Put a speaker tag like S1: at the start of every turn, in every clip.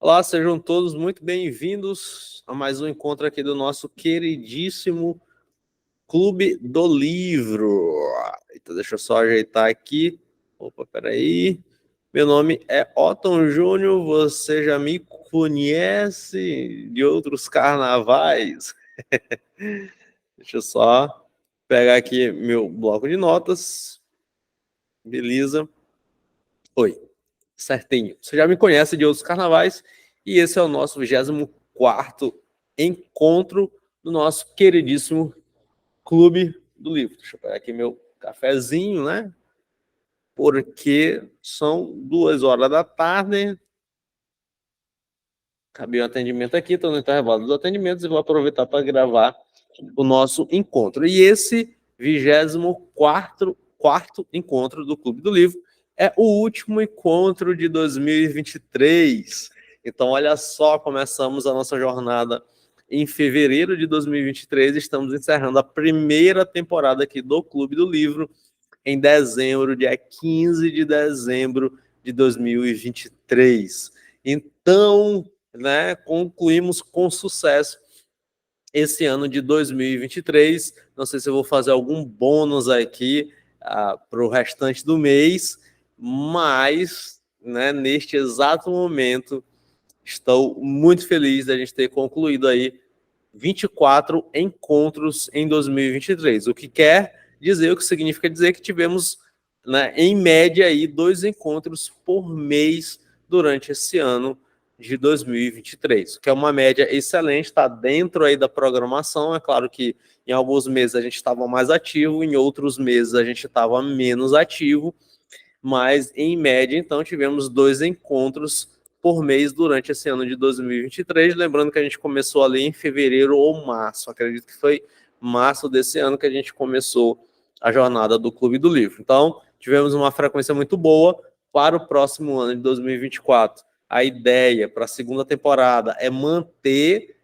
S1: Olá, sejam todos muito bem-vindos a mais um encontro aqui do nosso queridíssimo Clube do Livro. Então, deixa eu só ajeitar aqui. Opa, peraí. Meu nome é Otton Júnior, você já me conhece de outros carnavais? Deixa eu só pegar aqui meu bloco de notas. Beleza. Oi, certinho. Você já me conhece de outros carnavais e esse é o nosso 24º encontro do nosso queridíssimo Clube do Livro. Deixa eu pegar aqui meu cafezinho, né? Porque são 2 horas da tarde. Acabei o atendimento aqui, estou no intervalo dos atendimentos e vou aproveitar para gravar o nosso encontro. E esse 24º encontro do Clube do Livro é o último encontro de 2023. Então, olha só, começamos a nossa jornada em fevereiro de 2023, estamos encerrando a primeira temporada aqui do Clube do Livro em dezembro, dia 15 de dezembro de 2023. Então, né, concluímos com sucesso esse ano de 2023. Não sei se eu vou fazer algum bônus aqui para o restante do mês, mas, né, neste exato momento, estou muito feliz da gente ter concluído aí 24 encontros em 2023, o que significa dizer que tivemos, né, em média aí 2 encontros por mês durante esse ano de 2023, que é uma média excelente, está dentro aí da programação. É claro que em alguns meses a gente estava mais ativo, em outros meses a gente estava menos ativo, mas em média, então, tivemos 2 encontros por mês durante esse ano de 2023, lembrando que a gente começou ali em fevereiro ou março, acredito que foi março desse ano que a gente começou a jornada do Clube do Livro. Então, tivemos uma frequência muito boa para o próximo ano de 2024. A ideia para a segunda temporada é manter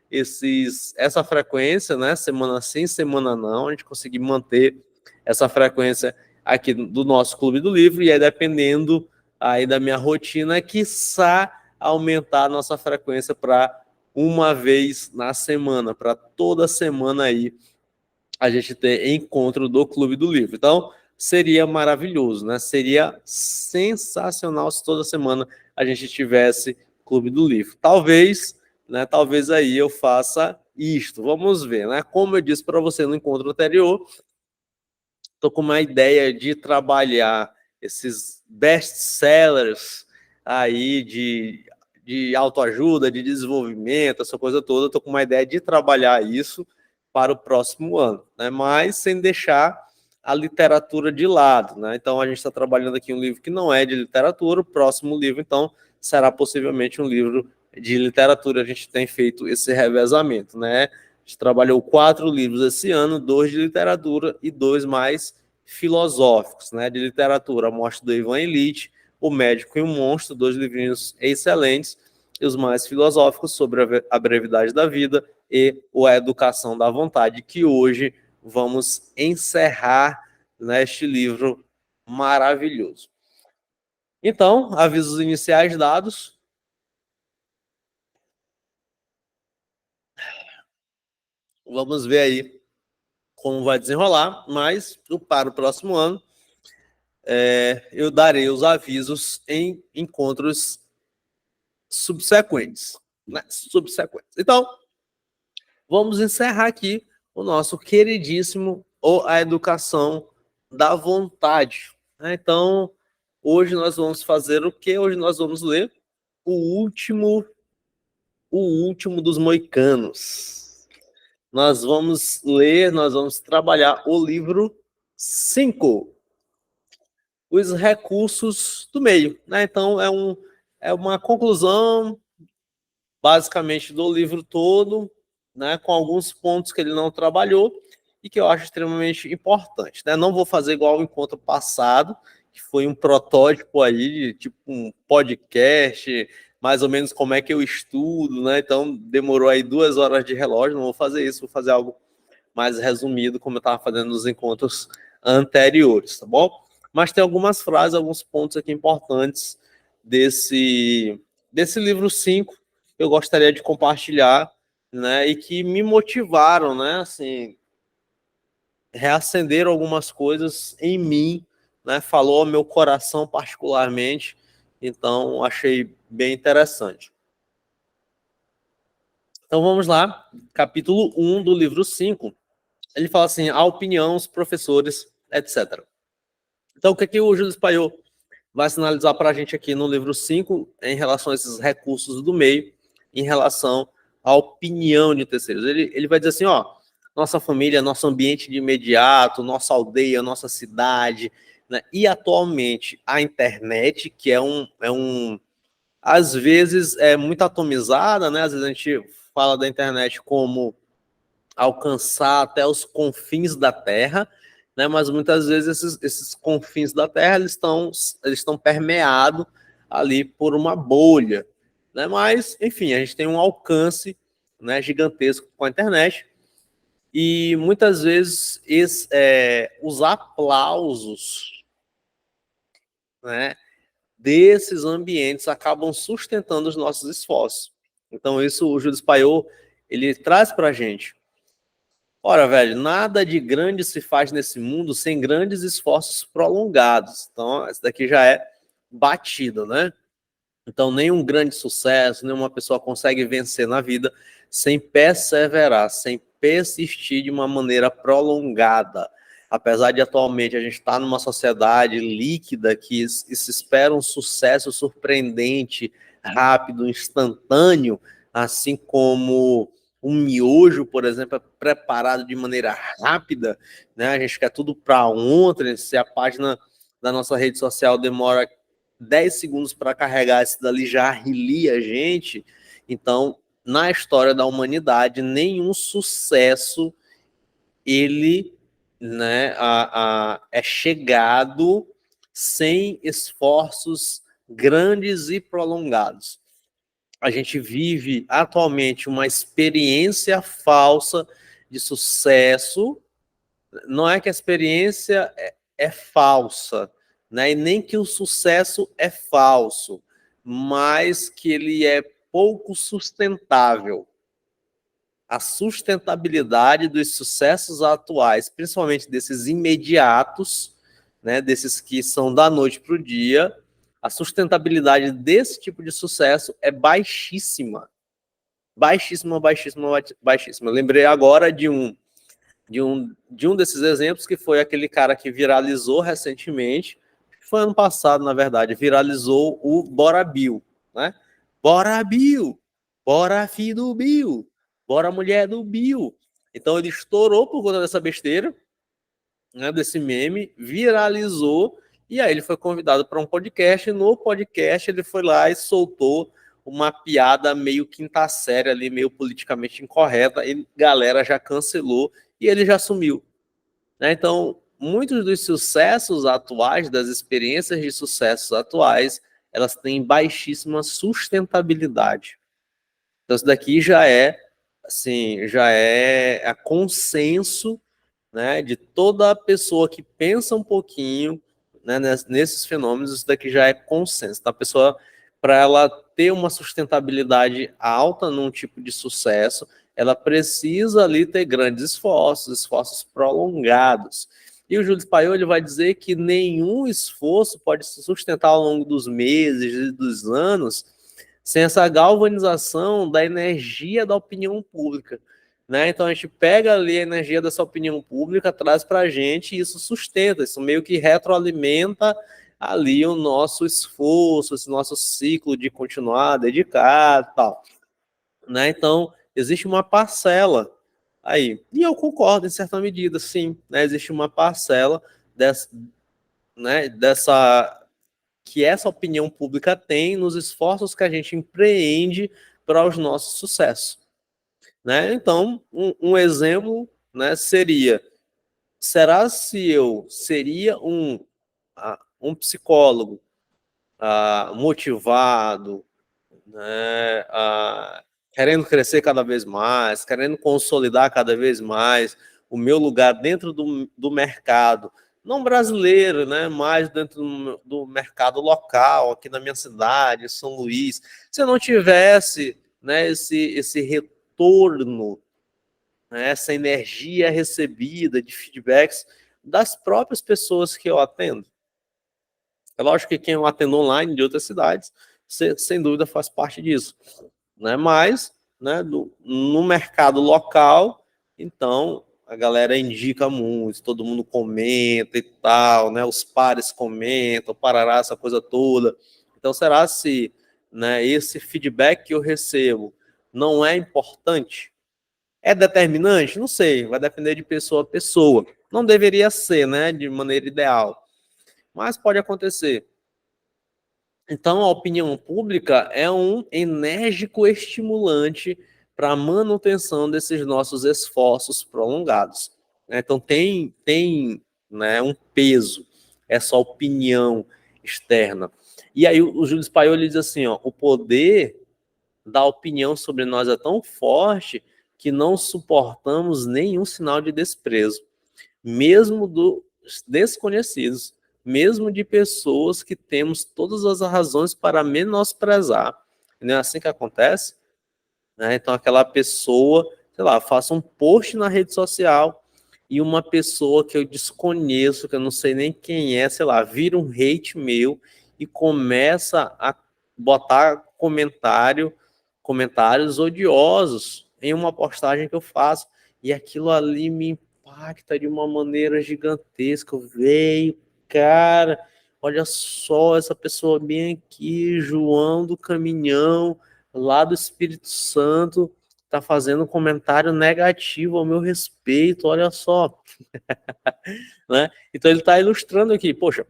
S1: essa frequência, né? Semana sim, semana não, a gente conseguir manter essa frequência aqui do nosso Clube do Livro, e aí dependendo aí da minha rotina, quiçá aumentar a nossa frequência para uma vez na semana, para toda semana aí a gente ter encontro do Clube do Livro. Então, seria maravilhoso, né? Seria sensacional se toda semana a gente tivesse Clube do Livro. Talvez, né? Talvez aí eu faça isto. Vamos ver, né? Como eu disse para você no encontro anterior, estou com uma ideia de trabalhar esses best-sellers aí de autoajuda, de desenvolvimento, essa coisa toda. Estou com uma ideia de trabalhar isso para o próximo ano, né? Mas sem deixar a literatura de lado, né? Então, a gente está trabalhando aqui um livro que não é de literatura. O próximo livro, então, será possivelmente um livro de literatura. A gente tem feito esse revezamento, né? A gente trabalhou 4 livros esse ano, 2 de literatura e 2 mais filosóficos, né? De literatura, A Morte do Ivan Illich, O Médico e o Monstro, 2 livrinhos excelentes, e os mais filosóficos, sobre a brevidade da vida e A Educação da Vontade, que hoje vamos encerrar neste livro maravilhoso. Então, avisos iniciais dados. Vamos ver aí como vai desenrolar, mas para o próximo ano eu darei os avisos em encontros subsequentes, né? Então, vamos encerrar aqui o nosso queridíssimo A Educação da Vontade, né? Então, hoje nós vamos fazer o quê? Hoje nós vamos ler o último dos Moicanos. Nós vamos trabalhar o livro 5, os recursos do meio, né? Então, é uma conclusão, basicamente, do livro todo, né? Com alguns pontos que ele não trabalhou e que eu acho extremamente importante, né? Não vou fazer igual ao encontro passado, que foi um protótipo aí, tipo um podcast, mais ou menos como é que eu estudo, né? Então, demorou aí 2 horas de relógio. Não vou fazer isso, vou fazer algo mais resumido, como eu estava fazendo nos encontros anteriores, tá bom? Mas tem algumas frases, alguns pontos aqui importantes desse livro 5, eu gostaria de compartilhar, né, e que me motivaram, né, assim, reacenderam algumas coisas em mim, né, falou ao meu coração particularmente, então achei bem interessante. Então vamos lá, capítulo 1 do livro 5, ele fala assim, a opinião, os professores, etc. Então o que o Júlio Paiô vai sinalizar para a gente aqui no livro 5, em relação a esses recursos do meio, em relação à opinião de terceiros. Ele vai dizer assim, ó, nossa família, nosso ambiente de imediato, nossa aldeia, nossa cidade, né? E atualmente a internet, que às vezes é muito atomizada, né? Às vezes a gente fala da internet como alcançar até os confins da Terra, né? Mas muitas vezes esses confins da Terra eles estão permeados ali por uma bolha, né? Mas enfim, a gente tem um alcance, né, gigantesco com a internet e muitas vezes os aplausos, né, desses ambientes acabam sustentando os nossos esforços. Então isso o Júlio Paiô ele traz para a gente. Ora, velho, nada de grande se faz nesse mundo sem grandes esforços prolongados. Então, esse daqui já é batido, né? Então, nenhum grande sucesso, nenhuma pessoa consegue vencer na vida sem perseverar, sem persistir de uma maneira prolongada. Apesar de atualmente a gente estar numa sociedade líquida que se espera um sucesso surpreendente, rápido, instantâneo, assim como um miojo, por exemplo, é preparado de maneira rápida, né? A gente quer tudo para ontem. Se a página da nossa rede social demora 10 segundos para carregar, esse dali já arrelia a gente. Então, na história da humanidade, nenhum sucesso ele, né, é chegado sem esforços grandes e prolongados. A gente vive atualmente uma experiência falsa de sucesso. Não é que a experiência é falsa, né? E nem que o sucesso é falso, mas que ele é pouco sustentável. A sustentabilidade dos sucessos atuais, principalmente desses imediatos, né, desses que são da noite para o dia, a sustentabilidade desse tipo de sucesso é baixíssima. Baixíssima, baixíssima, baixíssima. Eu lembrei agora de um desses exemplos, que foi aquele cara que viralizou recentemente, foi ano passado, na verdade, viralizou o Bora Bill, né? Bora Bill, bora filho do Bill, bora mulher do Bill. Então ele estourou por conta dessa besteira, né, desse meme, viralizou, e aí ele foi convidado para um podcast, e no podcast ele foi lá e soltou uma piada meio quinta série ali, meio politicamente incorreta, e galera já cancelou, e ele já sumiu, né? Então, muitos dos sucessos atuais, das experiências de sucessos atuais, elas têm baixíssima sustentabilidade. Então, isso daqui já é a consenso, né, de toda pessoa que pensa um pouquinho, né, nesses fenômenos. Isso daqui já é consenso. Então, a pessoa, para ela ter uma sustentabilidade alta num tipo de sucesso, ela precisa ali ter grandes esforços prolongados. E o Júlio Paiô ele vai dizer que nenhum esforço pode se sustentar ao longo dos meses e dos anos sem essa galvanização da energia da opinião pública, né? Então a gente pega ali a energia dessa opinião pública, traz para a gente e isso sustenta, isso meio que retroalimenta ali o nosso esforço, esse nosso ciclo de continuar dedicado e tal, né? Então existe uma parcela aí, e eu concordo em certa medida, sim, né? Existe uma parcela dessa que essa opinião pública tem nos esforços que a gente empreende para os nossos sucessos, né? Então, um exemplo, né, será se eu seria um psicólogo motivado, né, querendo crescer cada vez mais, querendo consolidar cada vez mais o meu lugar dentro do mercado, não brasileiro, né, mas dentro do mercado local, aqui na minha cidade, São Luís. Se eu não tivesse né, esse retorno, né, essa energia recebida de feedbacks das próprias pessoas que eu atendo. É lógico que quem eu atendo online de outras cidades, sem dúvida faz parte disso, né? Mas, né, no mercado local, então a galera indica muito, todo mundo comenta e tal, né? Os pares comentam, parará, essa coisa toda. Então, será se, né, esse feedback que eu recebo não é importante? É determinante? Não sei, vai depender de pessoa a pessoa. Não deveria ser, né, de maneira ideal, mas pode acontecer. Então, a opinião pública é um enérgico estimulante para a manutenção desses nossos esforços prolongados. Então, tem, né, um peso essa opinião externa. E aí, o Júlio Paioli diz assim: ó, o poder da opinião sobre nós é tão forte que não suportamos nenhum sinal de desprezo, mesmo dos desconhecidos, mesmo de pessoas que temos todas as razões para menosprezar. Não é assim que acontece? Né? Então, aquela pessoa, sei lá, faça um post na rede social e uma pessoa que eu desconheço, que eu não sei nem quem é, sei lá, vira um hate meu e começa a botar comentários odiosos em uma postagem que eu faço. E aquilo ali me impacta de uma maneira gigantesca. Veio, cara, olha só essa pessoa bem aqui, João do Caminhão, lá do Espírito Santo, tá fazendo um comentário negativo ao meu respeito, olha só. Né? Então ele está ilustrando aqui, poxa,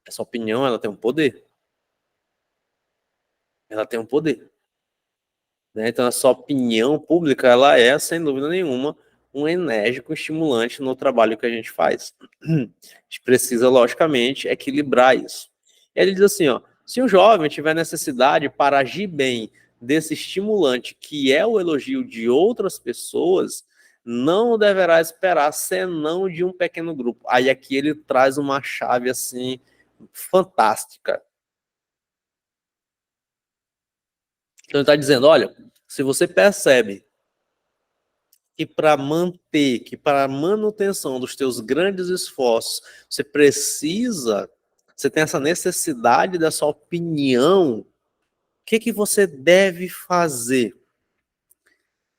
S1: essa opinião ela tem um poder. Ela tem um poder. Né? Então, essa opinião pública, ela é, sem dúvida nenhuma, um enérgico estimulante no trabalho que a gente faz. A gente precisa, logicamente, equilibrar isso. E ele diz assim, ó, se o jovem tiver necessidade para agir bem desse estimulante, que é o elogio de outras pessoas, não deverá esperar senão de um pequeno grupo. Aí aqui ele traz uma chave, assim, fantástica. Então ele está dizendo, olha, se você percebe que para manter, que para a manutenção dos teus grandes esforços, você tem essa necessidade dessa opinião, o que você deve fazer?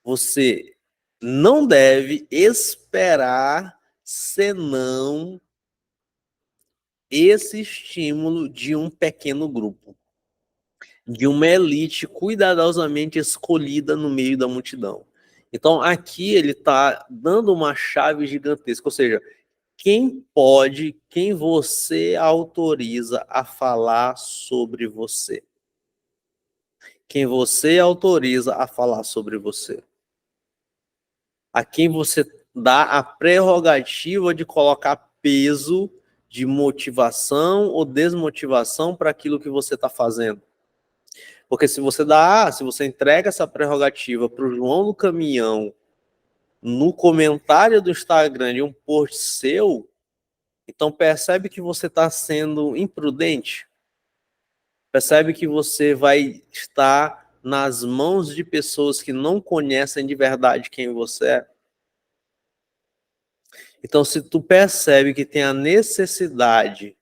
S1: Você não deve esperar senão esse estímulo de um pequeno grupo, de uma elite cuidadosamente escolhida no meio da multidão. Então, aqui ele está dando uma chave gigantesca, ou seja, quem você autoriza a falar sobre você. Quem você autoriza a falar sobre você. A quem você dá a prerrogativa de colocar peso de motivação ou desmotivação para aquilo que você está fazendo. Porque se você entrega essa prerrogativa para o João do Caminhão no comentário do Instagram de um post seu, então percebe que você está sendo imprudente, percebe que você vai estar nas mãos de pessoas que não conhecem de verdade quem você é. Então, se tu percebe que tem a necessidade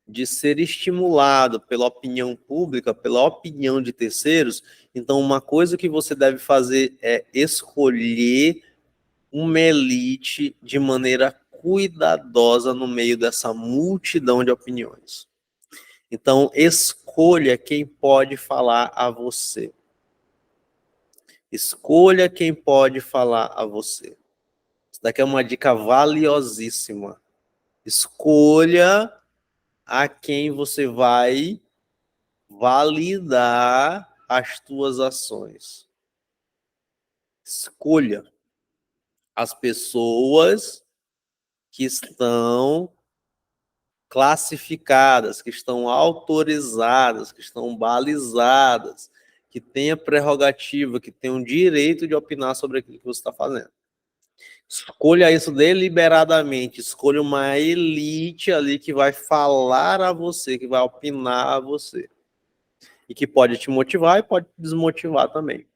S1: de ser estimulado pela opinião pública, pela opinião de terceiros, então uma coisa que você deve fazer é escolher uma elite de maneira cuidadosa no meio dessa multidão de opiniões. Então, escolha quem pode falar a você. Escolha quem pode falar a você. Isso daqui é uma dica valiosíssima. Escolha a quem você vai validar as tuas ações. Escolha as pessoas que estão classificadas, que estão autorizadas, que estão balizadas, que têm a prerrogativa, que têm o direito de opinar sobre aquilo que você está fazendo. Escolha isso deliberadamente, escolha uma elite ali que vai falar a você, que vai opinar a você. e que pode te motivar e pode te desmotivar também.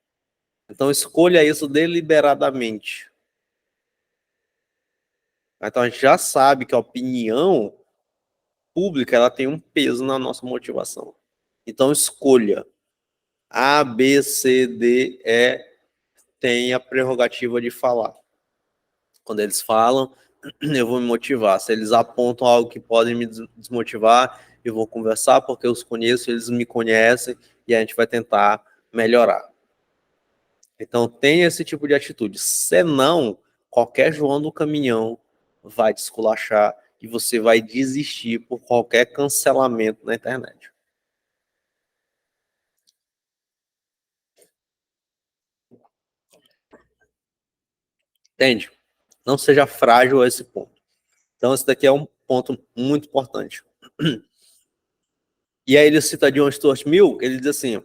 S1: Então, escolha isso deliberadamente. Então, a gente já sabe que a opinião pública ela tem um peso na nossa motivação. Então, escolha. A, B, C, D, E tem a prerrogativa de falar. Quando eles falam, eu vou me motivar. Se eles apontam algo que pode me desmotivar, eu vou conversar porque eu os conheço, eles me conhecem e a gente vai tentar melhorar. Então, tem esse tipo de atitude. Senão, qualquer João do caminhão vai te esculachar e você vai desistir por qualquer cancelamento na internet. Entende? Não seja frágil a esse ponto. Então, esse daqui é um ponto muito importante. E aí ele cita John Stuart Mill, ele diz assim: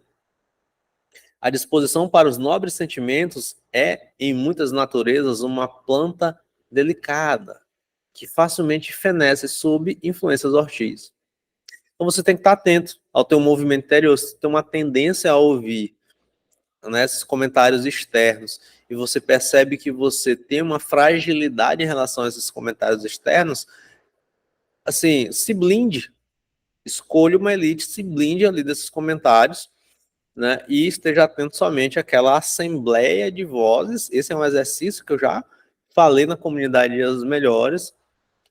S1: a disposição para os nobres sentimentos é, em muitas naturezas, uma planta delicada, que facilmente fenece sob influências hostis. Então você tem que estar atento ao teu movimento interior, se tem uma tendência a ouvir, né, esses comentários externos, e você percebe que você tem uma fragilidade em relação a esses comentários externos, assim, se blinde, escolha uma elite, se blinde ali desses comentários, né, e esteja atento somente àquela assembleia de vozes. Esse é um exercício que eu já falei na comunidade dos melhores,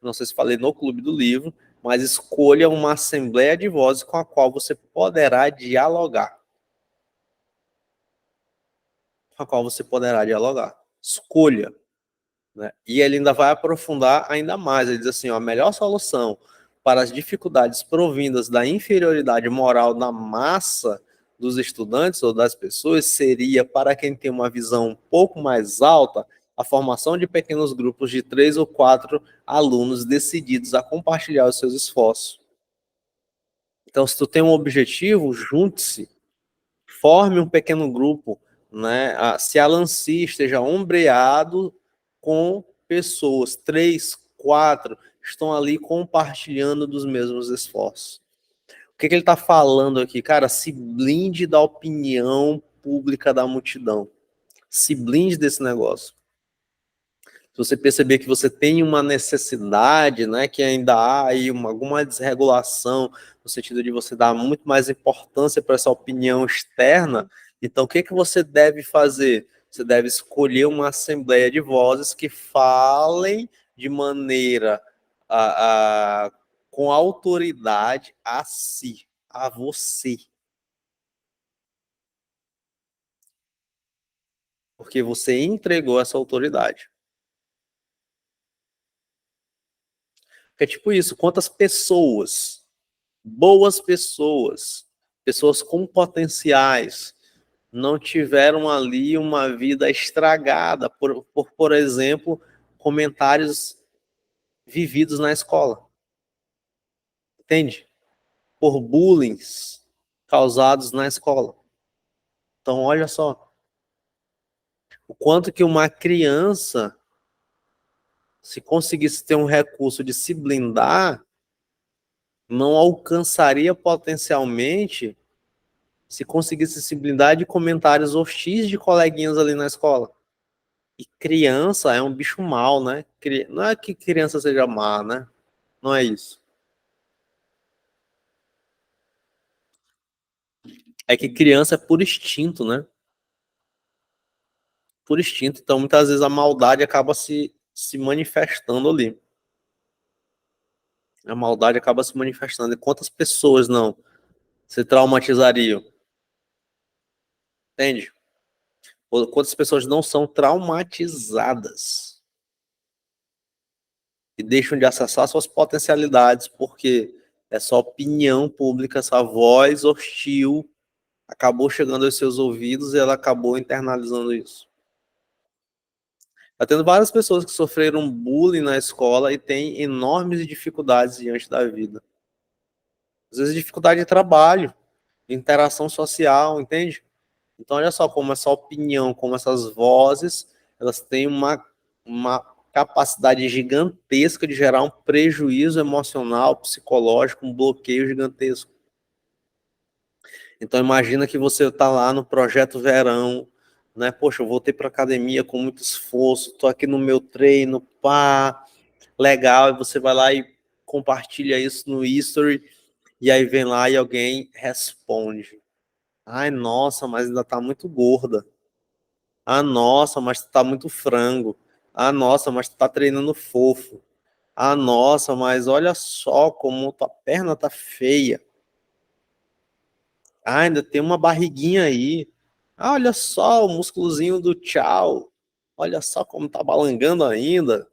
S1: não sei se falei no Clube do Livro, mas escolha uma assembleia de vozes com a qual você poderá dialogar. Com a qual você poderá dialogar. Escolha. Né? E ele ainda vai aprofundar ainda mais. Ele diz assim, ó, a melhor solução para as dificuldades provindas da inferioridade moral da massa dos estudantes ou das pessoas seria, para quem tem uma visão um pouco mais alta, a formação de pequenos grupos de 3 ou 4 alunos decididos a compartilhar os seus esforços. Então, se tu tem um objetivo, junte-se, forme um pequeno grupo, né? Se a Lancy esteja ombreado com pessoas, 3, 4, estão ali compartilhando dos mesmos esforços. O que ele está falando aqui? Cara, se blinde da opinião pública da multidão. Se blinde desse negócio. Se você perceber que você tem uma necessidade, né, que ainda há aí alguma desregulação, no sentido de você dar muito mais importância para essa opinião externa, então o que você deve fazer? Você deve escolher uma assembleia de vozes que falem de maneira com autoridade a si, a você. Porque você entregou essa autoridade. É tipo isso, quantas pessoas, boas pessoas, pessoas com potenciais, não tiveram ali uma vida estragada por exemplo, comentários vividos na escola. Entende? Por bullying causados na escola. Então, olha só, o quanto que uma criança, se conseguisse ter um recurso de se blindar, não alcançaria potencialmente se conseguisse se blindar de comentários hostis de coleguinhas ali na escola. E criança é um bicho mau, né? Não é que criança seja má, né? Não é isso. É que criança é por instinto, né? Por instinto. Então, muitas vezes a maldade acaba se manifestando ali. A maldade acaba se manifestando. E quantas pessoas não se traumatizariam? Entende? Ou quantas pessoas não são traumatizadas e deixam de acessar suas potencialidades porque essa opinião pública, essa voz hostil acabou chegando aos seus ouvidos e ela acabou internalizando isso. Está tendo várias pessoas que sofreram bullying na escola e têm enormes dificuldades diante da vida. Às vezes dificuldade de trabalho, de interação social, entende? Então olha só como essa opinião, como essas vozes, elas têm uma capacidade gigantesca de gerar um prejuízo emocional, psicológico, um bloqueio gigantesco. Então imagina que você está lá no projeto verão, né? Poxa, eu voltei para academia com muito esforço, estou aqui no meu treino, pá, legal, e você vai lá e compartilha isso no history, e aí vem lá e alguém responde. Ai, nossa, mas ainda tá muito gorda. Ah, nossa, mas tu tá muito frango. Ah, nossa, mas tu tá treinando fofo. Ah, nossa, mas olha só como tua perna tá feia. Ah, ainda tem uma barriguinha aí. Ah, olha só o músculozinho do tchau. Olha só como tá balangando ainda.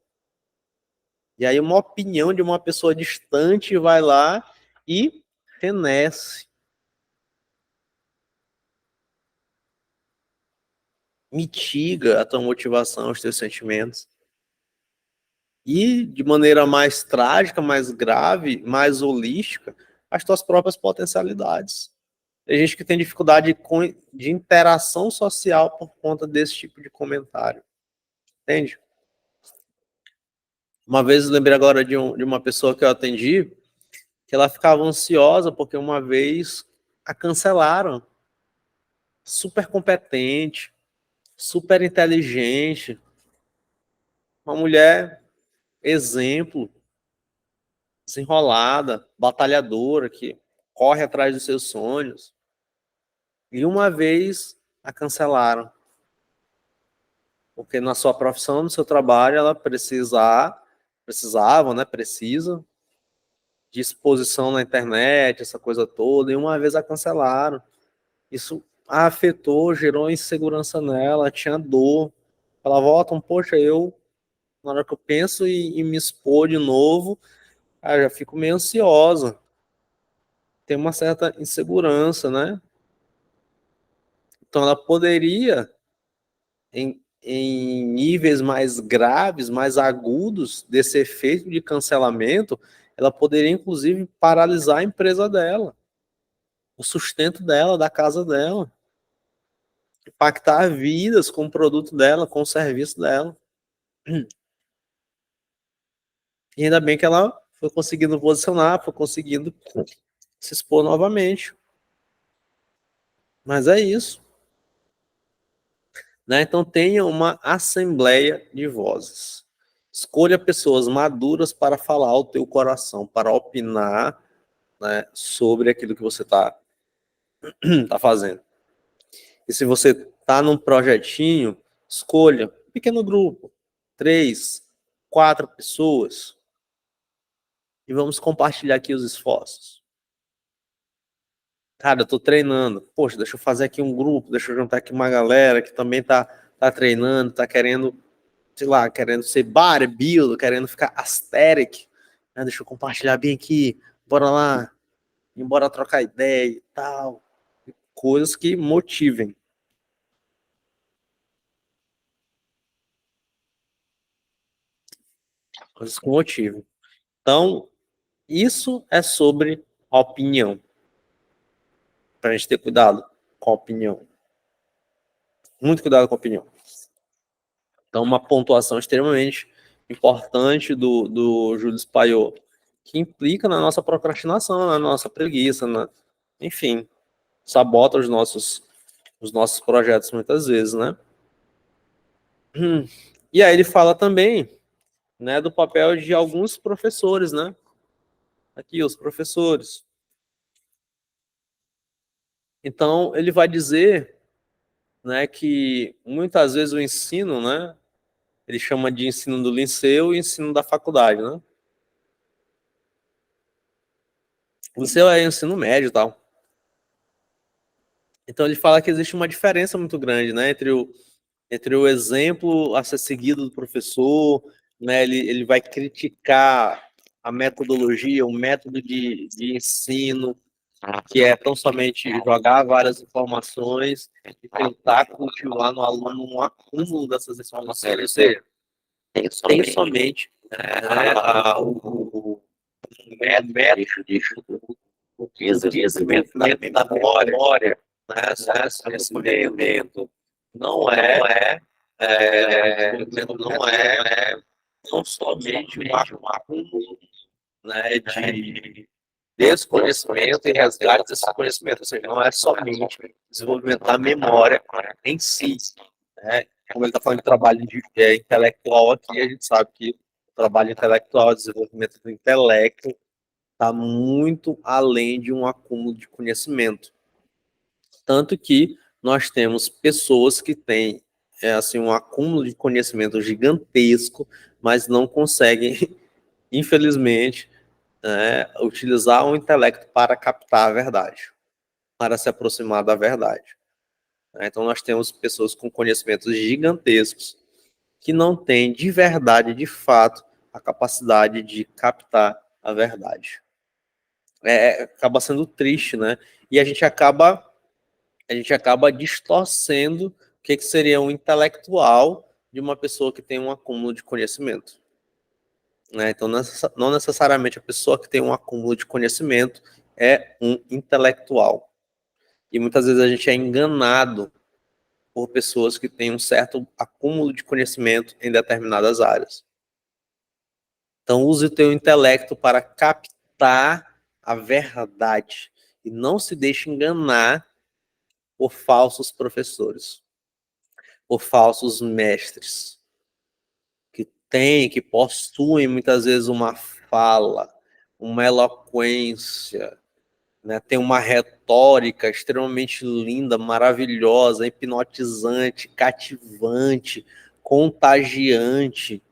S1: E aí uma opinião de uma pessoa distante vai lá e fenece, mitiga a tua motivação, os teus sentimentos. E de maneira mais trágica, mais grave, mais holística, as tuas próprias potencialidades. Tem gente que tem dificuldade de interação social por conta desse tipo de comentário. Entende? Uma vez eu lembrei agora de uma pessoa que eu atendi, que ela ficava ansiosa porque uma vez a cancelaram. Super competente, super inteligente, uma mulher exemplo, desenrolada, batalhadora, que corre atrás dos seus sonhos. E uma vez a cancelaram, porque na sua profissão, no seu trabalho, ela precisava, né, precisa de exposição na internet, essa coisa toda, e uma vez a cancelaram. Isso a afetou, gerou insegurança nela, tinha dor. Ela volta, poxa, na hora que eu penso em me expor de novo, já fico meio ansiosa. Tem uma certa insegurança, né? Então ela poderia, em níveis mais graves, mais agudos desse efeito de cancelamento, ela poderia inclusive paralisar a empresa dela, o sustento dela, da casa dela, impactar vidas com o produto dela, com o serviço dela. E ainda bem que ela foi conseguindo posicionar, foi conseguindo se expor novamente. Mas é isso. Né? Então tenha uma assembleia de vozes. Escolha pessoas maduras para falar ao teu coração, para opinar, né, sobre aquilo que você está tá fazendo. E se você está num projetinho, escolha um pequeno grupo, 3, 4 pessoas, e vamos compartilhar aqui os esforços. Cara, eu tô treinando. Poxa, deixa eu fazer aqui um grupo, deixa eu juntar aqui uma galera que também tá treinando, tá querendo, sei lá, querendo ser bodybuilder, querendo ficar aesthetic. Né? Deixa eu compartilhar bem aqui. Bora lá. Embora trocar ideia e tal. Coisas que motivem. Coisas que motivem. Então, isso é sobre a opinião. Pra gente ter cuidado com a opinião. Muito cuidado com a opinião. Então, uma pontuação extremamente importante do Júlio Paiô, que implica na nossa procrastinação, na nossa preguiça, enfim, sabota os nossos projetos muitas vezes, né? E aí ele fala também, né, do papel de alguns professores, né? Aqui, os professores. Então, ele vai dizer, né, que muitas vezes o ensino, né, ele chama de ensino do liceu e ensino da faculdade, né? O liceu é ensino médio e tal. Então, ele fala que existe uma diferença muito grande, né, entre o exemplo a ser seguido do professor, né, ele vai criticar a metodologia, o método de ensino, que é tão somente jogar várias informações e tentar cultivar no aluno um acúmulo dessas informações. Ou seja, tem somente o método o desenvolvimento da memória, né, conhecimento, não não somente um acúmulo, né, desconhecimento e resgate desse conhecimento, ou seja, não é somente desenvolvimento da memória em si, né? Como ele está falando de trabalho intelectual aqui, a gente sabe que o trabalho intelectual, o desenvolvimento do intelecto, está muito além de um acúmulo de conhecimento. Tanto que nós temos pessoas que têm assim, um acúmulo de conhecimento gigantesco, mas não conseguem, infelizmente, utilizar o intelecto para captar a verdade, para se aproximar da verdade. Então, nós temos pessoas com conhecimentos gigantescos que não têm de verdade, de fato, a capacidade de captar a verdade. Acaba sendo triste, né? E a gente acaba distorcendo o que seria um intelectual de uma pessoa que tem um acúmulo de conhecimento. Então, não necessariamente a pessoa que tem um acúmulo de conhecimento é um intelectual. E muitas vezes a gente é enganado por pessoas que têm um certo acúmulo de conhecimento em determinadas áreas. Então, use o teu intelecto para captar a verdade e não se deixe enganar por falsos professores, por falsos mestres, que possuem muitas vezes uma fala, uma eloquência, né? Tem uma retórica extremamente linda, maravilhosa, hipnotizante, cativante, contagiante,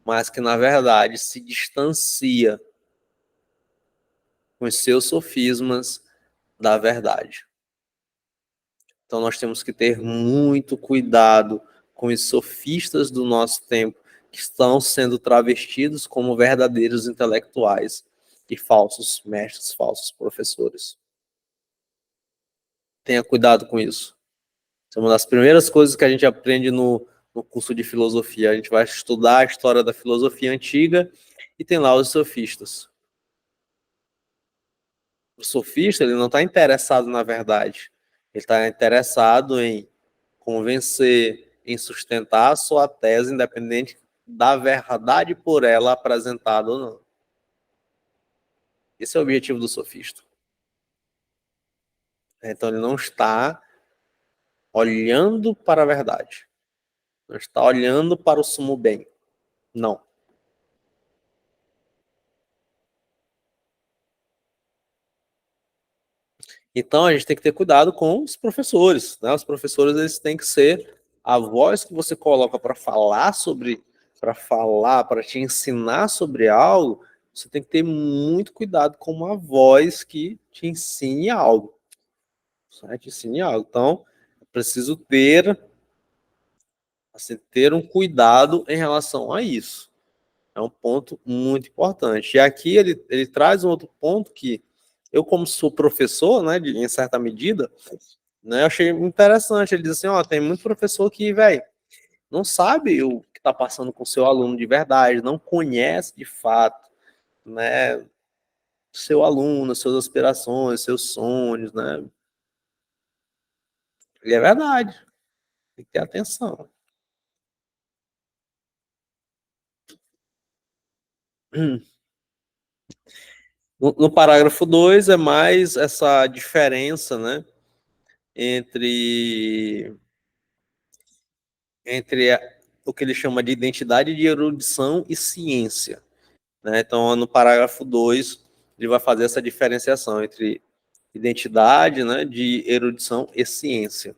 S1: mas que na verdade se distancia com os seus sofismas da verdade. Então nós temos que ter muito cuidado com os sofistas do nosso tempo que estão sendo travestidos como verdadeiros intelectuais e falsos mestres, falsos professores. Tenha cuidado com isso. Isso é uma das primeiras coisas que a gente aprende no curso de filosofia. A gente vai estudar a história da filosofia antiga e tem lá os sofistas. O sofista, ele não está interessado na verdade. Ele está interessado em convencer, em sustentar a sua tese, independente da verdade por ela apresentada ou não. Esse é o objetivo do sofista. Então, ele não está olhando para a verdade. Não está olhando para o sumo bem. Não. Então, a gente tem que ter cuidado com os professores. Né? Os professores, eles têm que ser a voz que você coloca para falar, para te ensinar sobre algo. Você tem que ter muito cuidado com uma voz que te ensine algo. Te ensine algo. Então, é preciso ter um cuidado em relação a isso. É um ponto muito importante. E aqui ele traz um outro ponto que eu, como sou professor, né, em certa medida, né, eu achei interessante. Ele diz assim, tem muito professor que, velho, não sabe o que está passando com o seu aluno de verdade, não conhece de fato, né, seu aluno, suas aspirações, seus sonhos, né. E é verdade, tem que ter atenção. No parágrafo 2 é mais essa diferença, né, entre o que ele chama de identidade de erudição e ciência. Né? Então, no parágrafo 2, ele vai fazer essa diferenciação entre identidade, né, de erudição e ciência.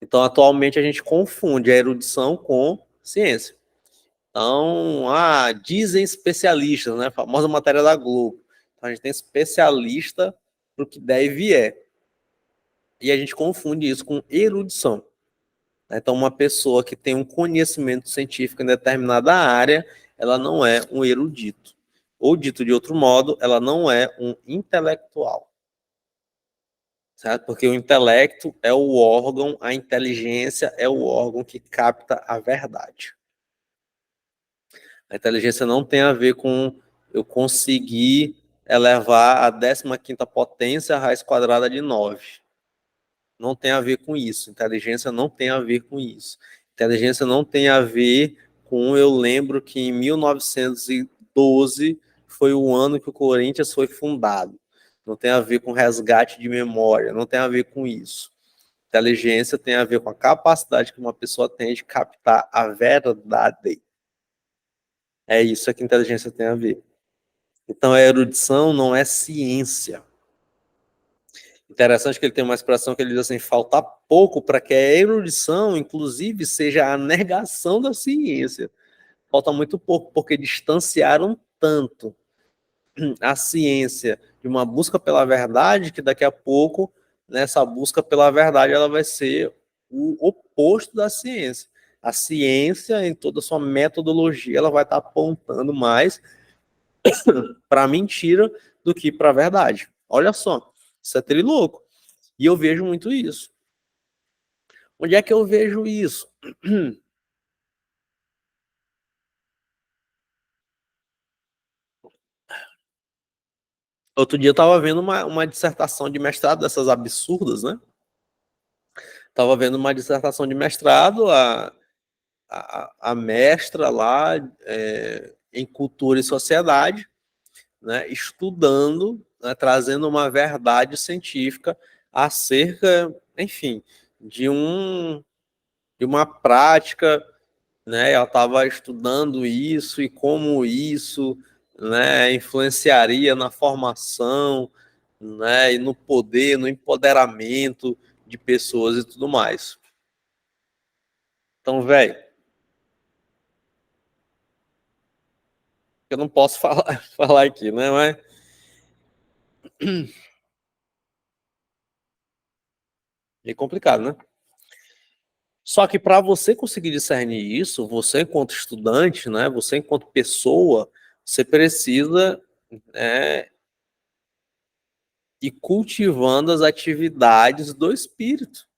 S1: Então, atualmente, a gente confunde a erudição com ciência. Então, dizem especialistas, né? A famosa matéria da Globo. Então, a gente tem especialista para o que deve é. E a gente confunde isso com erudição. Então, uma pessoa que tem um conhecimento científico em determinada área, ela não é um erudito. Ou, dito de outro modo, ela não é um intelectual. Certo? Porque o intelecto é o órgão, a inteligência é o órgão que capta a verdade. A inteligência não tem a ver com eu conseguir elevar a 15ª potência a raiz quadrada de 9. Não tem a ver com isso. Inteligência não tem a ver com isso. Inteligência não tem a ver com, eu lembro que em 1912 foi o ano que o Corinthians foi fundado. Não tem a ver com resgate de memória, não tem a ver com isso. Inteligência tem a ver com a capacidade que uma pessoa tem de captar a verdade. É isso que inteligência tem a ver. Então, a erudição não é ciência. Interessante que ele tem uma expressão que ele diz assim: falta pouco para que a erudição, inclusive, seja a negação da ciência. Falta muito pouco, porque distanciaram tanto a ciência de uma busca pela verdade que daqui a pouco, nessa busca pela verdade, ela vai ser o oposto da ciência. A ciência, em toda a sua metodologia, ela vai estar apontando mais para a mentira do que para a verdade. Olha só, isso é trilouco. E eu vejo muito isso. Onde é que eu vejo isso? Outro dia eu estava vendo uma dissertação de mestrado dessas absurdas, né? Estava vendo uma dissertação de mestrado, a mestra lá em cultura e sociedade, né, estudando, né, trazendo uma verdade científica acerca, enfim, de uma prática, né? Ela estava estudando isso e como isso, né, influenciaria na formação, né, e no poder, no empoderamento de pessoas e tudo mais. Então, velho, eu não posso falar aqui, né? Mas é complicado, né? Só que para você conseguir discernir isso, você enquanto estudante, né? Você enquanto pessoa, você precisa ir cultivando as atividades do espírito,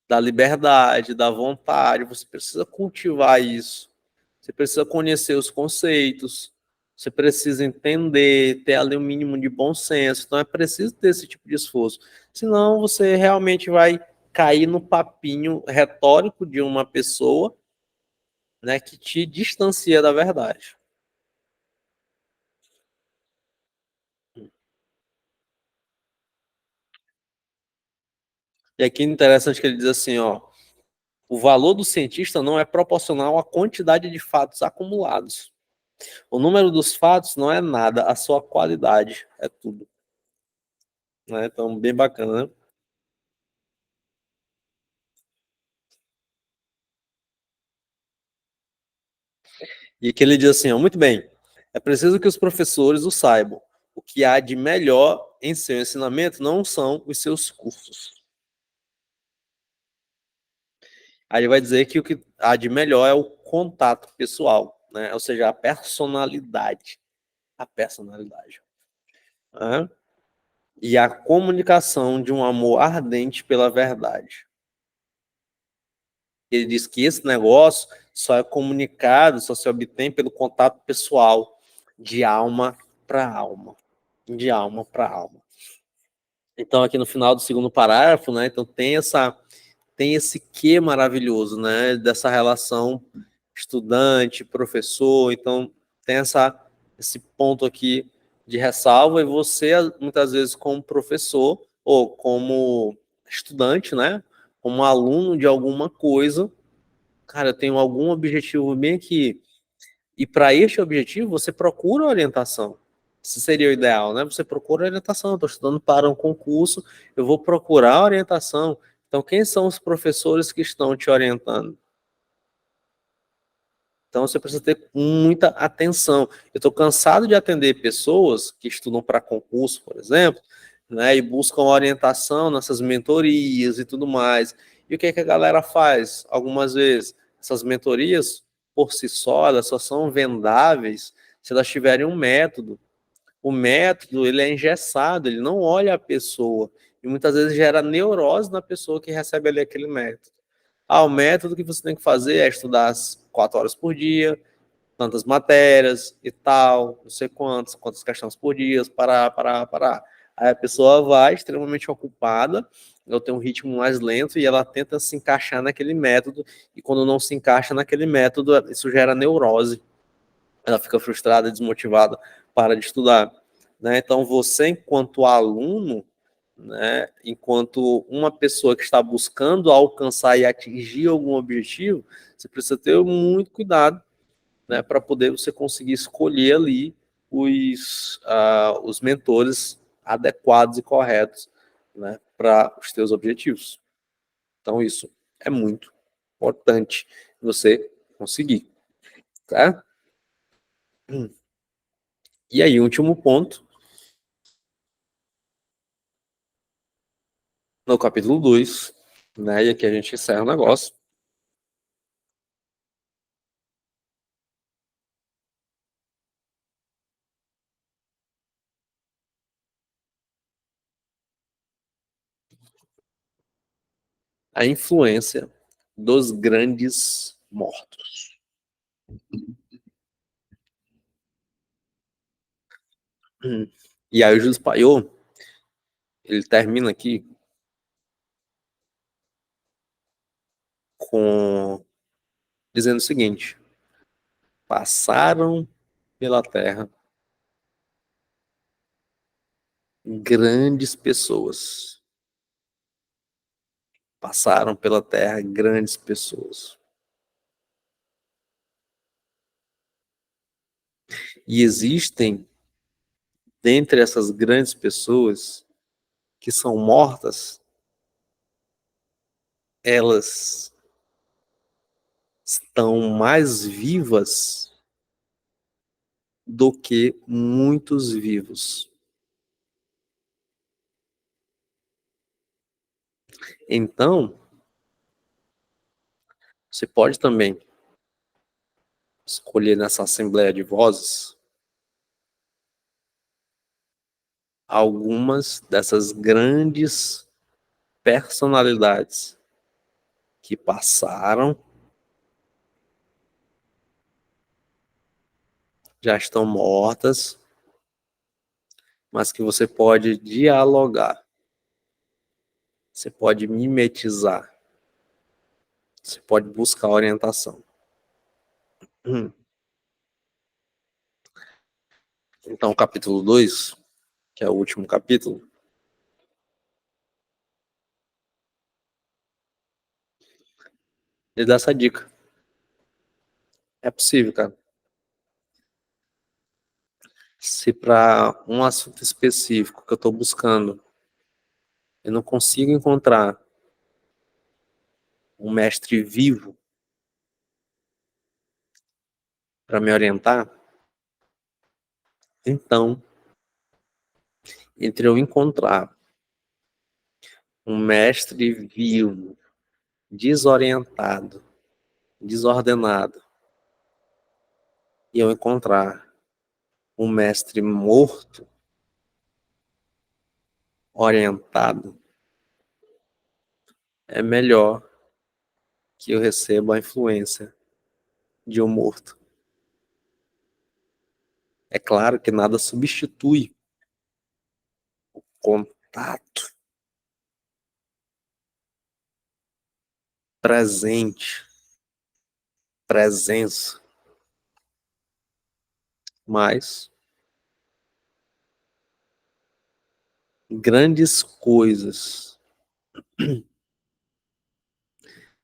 S1: da liberdade, da vontade. Você precisa cultivar isso. Você precisa conhecer os conceitos. Você precisa entender, ter ali um mínimo de bom senso. Então é preciso ter esse tipo de esforço. Senão você realmente vai cair no papinho retórico de uma pessoa, né, que te distancia da verdade. E aqui é interessante que ele diz assim, ó, o valor do cientista não é proporcional à quantidade de fatos acumulados. O número dos fatos não é nada, a sua qualidade é tudo. Né? Então, bem bacana, né? E que ele diz assim, ó, muito bem, é preciso que os professores o saibam. O que há de melhor em seu ensinamento não são os seus cursos. Aí ele vai dizer que o que há de melhor é o contato pessoal, né? Ou seja, a personalidade. A personalidade. Né? E a comunicação de um amor ardente pela verdade. Ele diz que esse negócio só é comunicado, só se obtém pelo contato pessoal, de alma para alma. De alma para alma. Então, aqui no final do segundo parágrafo, né? Então, tem esse quê maravilhoso, né? Dessa relação estudante-professor. Então, tem esse ponto aqui de ressalva, e você, muitas vezes, como professor, ou como estudante, né? Como aluno de alguma coisa, cara, eu tenho algum objetivo bem aqui. E para este objetivo, você procura orientação. Isso seria o ideal, né? Você procura orientação. Estou estudando para um concurso, eu vou procurar orientação. Então, quem são os professores que estão te orientando? Então, você precisa ter muita atenção. Eu estou cansado de atender pessoas que estudam para concurso, por exemplo, né, e buscam orientação nessas mentorias e tudo mais. E o que é que a galera faz? Algumas vezes, essas mentorias, por si só, elas só são vendáveis se elas tiverem um método. O método, ele é engessado, ele não olha a pessoa. E muitas vezes gera neurose na pessoa que recebe ali aquele método. Ah, o método que você tem que fazer é estudar as 4 horas por dia, tantas matérias e tal, não sei quantas questões por dia, parar. Aí a pessoa vai extremamente ocupada, ela tem um ritmo mais lento e ela tenta se encaixar naquele método, e quando não se encaixa naquele método, isso gera neurose. Ela fica frustrada, desmotivada para de estudar, né? Então, você, enquanto aluno, né, enquanto uma pessoa que está buscando alcançar e atingir algum objetivo, você precisa ter muito cuidado, né, para poder você conseguir escolher ali os mentores adequados e corretos, né, para os teus objetivos. Então, isso é muito importante você conseguir, tá? E aí, último ponto, no capítulo 2, né, e aqui a gente encerra o negócio. A influência dos grandes mortos. E aí o Júlio Paiô, ele termina aqui com dizendo o seguinte: passaram pela terra grandes pessoas. Passaram pela terra grandes pessoas. E existem, dentre essas grandes pessoas que são mortas, elas estão mais vivas do que muitos vivos. Então, você pode também escolher nessa assembleia de vozes algumas dessas grandes personalidades que passaram, já estão mortas, mas que você pode dialogar, você pode mimetizar, você pode buscar orientação. Então, o capítulo 2, que é o último capítulo, ele dá essa dica. É possível, cara. Se para um assunto específico que eu estou buscando, eu não consigo encontrar um mestre vivo para me orientar, então, entre eu encontrar um mestre vivo, desorientado, desordenado, e eu encontrar um mestre morto, orientado, é melhor que eu receba a influência de um morto. É claro que nada substitui contato presente, presença, mas grandes coisas,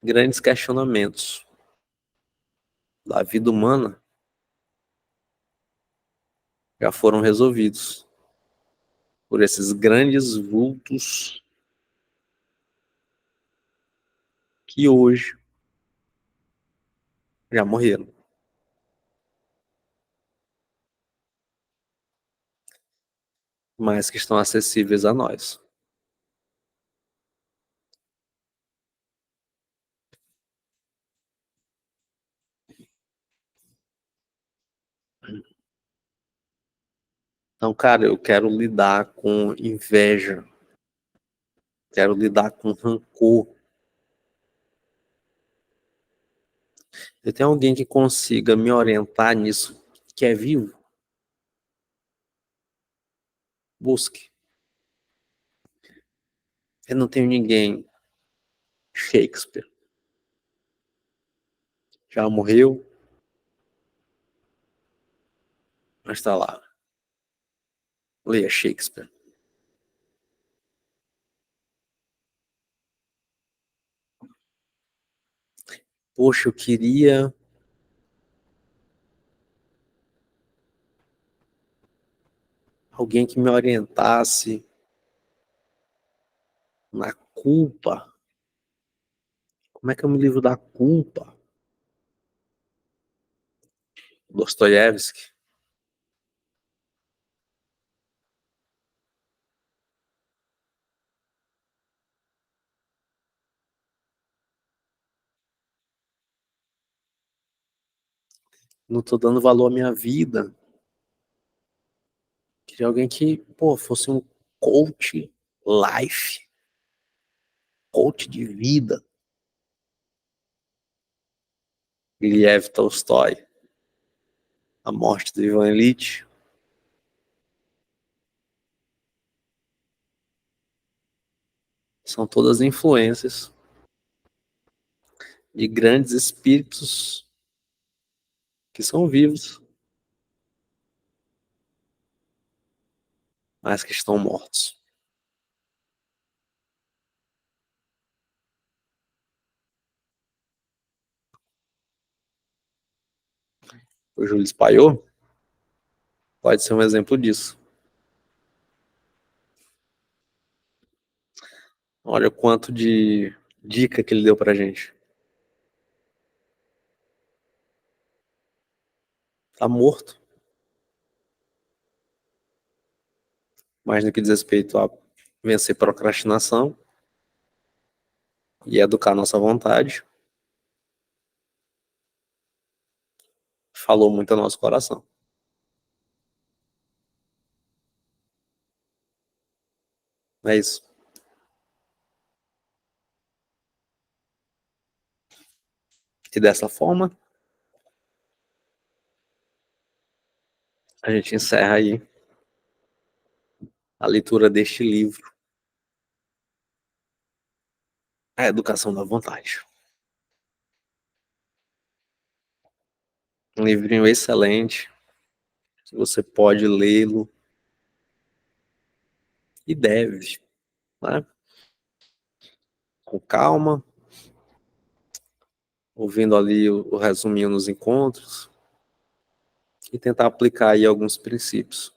S1: grandes questionamentos da vida humana já foram resolvidos por esses grandes vultos que hoje já morreram, mas que estão acessíveis a nós. Então, cara, eu quero lidar com inveja, quero lidar com rancor. Eu tenho alguém que consiga me orientar nisso, que é vivo? Busque. Eu não tenho ninguém. Shakespeare já morreu, mas está lá. Leia Shakespeare. Poxa, eu queria alguém que me orientasse na culpa. Como é que eu me livro da culpa? Dostoiévski. Não tô dando valor à minha vida. Queria alguém que, pô, fosse um coach life, coach de vida. Liev Tolstói, A Morte do Ivan Ilitch. São todas influências de grandes espíritos que são vivos, mas que estão mortos. O Júlio Paiô pode ser um exemplo disso. Olha o quanto de dica que ele deu pra gente. Tá morto. Mas no que diz respeito a vencer procrastinação e educar nossa vontade, falou muito ao nosso coração. É isso. E dessa forma, a gente encerra aí a leitura deste livro, A Educação da Vontade. Um livrinho excelente, que você pode lê-lo e deve, né? Com calma, ouvindo ali o resuminho nos encontros e tentar aplicar aí alguns princípios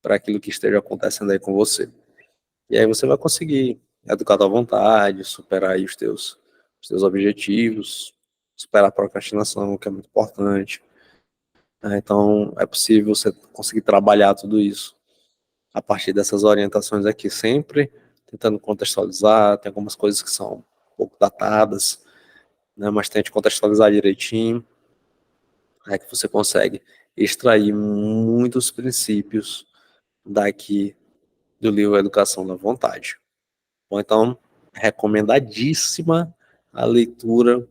S1: para aquilo que esteja acontecendo aí com você. E aí você vai conseguir educar a tua vontade, superar aí os teus objetivos, superar a procrastinação, que é muito importante. Então, é possível você conseguir trabalhar tudo isso a partir dessas orientações aqui, sempre tentando contextualizar. Tem algumas coisas que são um pouco datadas, né, mas tente contextualizar direitinho, que você consegue extrair muitos princípios daqui do livro Educação da Vontade. Bom, então, recomendadíssima a leitura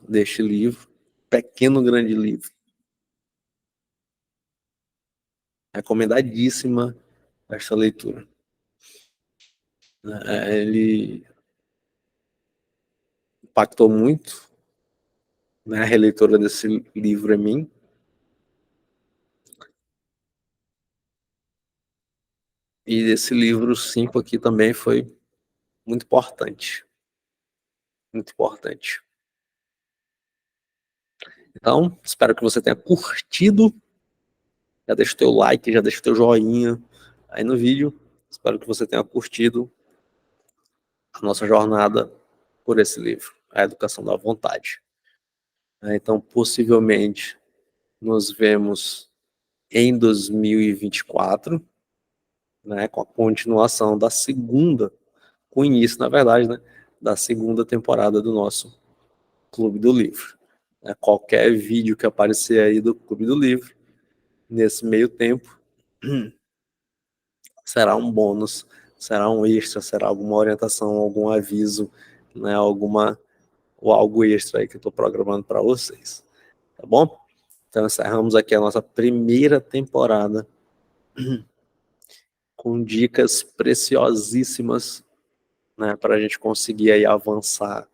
S1: deste livro, pequeno grande livro. Recomendadíssima esta leitura. Ele impactou muito, né, a releitura desse livro em mim. E esse livro 5 aqui também foi muito importante. Muito importante. Então, espero que você tenha curtido. Já deixa o teu like, já deixa o teu joinha aí no vídeo. Espero que você tenha curtido a nossa jornada por esse livro, A Educação da Vontade. Então, possivelmente, nos vemos em 2024, né, com a continuação da segunda, com o início, na verdade, né, da segunda temporada do nosso Clube do Livro. Qualquer vídeo que aparecer aí do Clube do Livro, nesse meio tempo, será um bônus, será um extra, será alguma orientação, algum aviso, né, ou algo extra aí que eu estou programando para vocês, tá bom? Então encerramos aqui a nossa primeira temporada com dicas preciosíssimas, né, para a gente conseguir aí avançar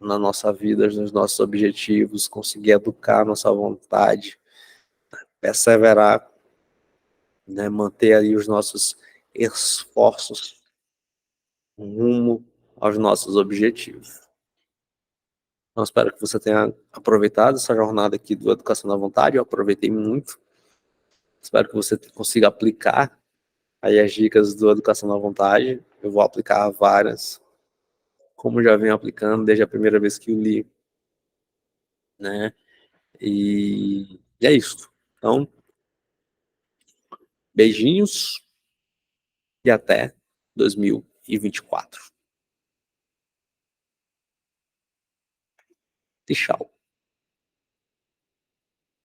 S1: na nossa vida, nos nossos objetivos, conseguir educar a nossa vontade, perseverar né, manter aí os nossos esforços rumo aos nossos objetivos. Então, espero que você tenha aproveitado essa jornada aqui do Educação na Vontade. Eu aproveitei muito. Espero que você consiga aplicar aí as dicas do Educação na Vontade. Eu vou aplicar várias, como já venho aplicando desde a primeira vez que eu li, né? E é isso. Então, beijinhos e até 2024. E tchau.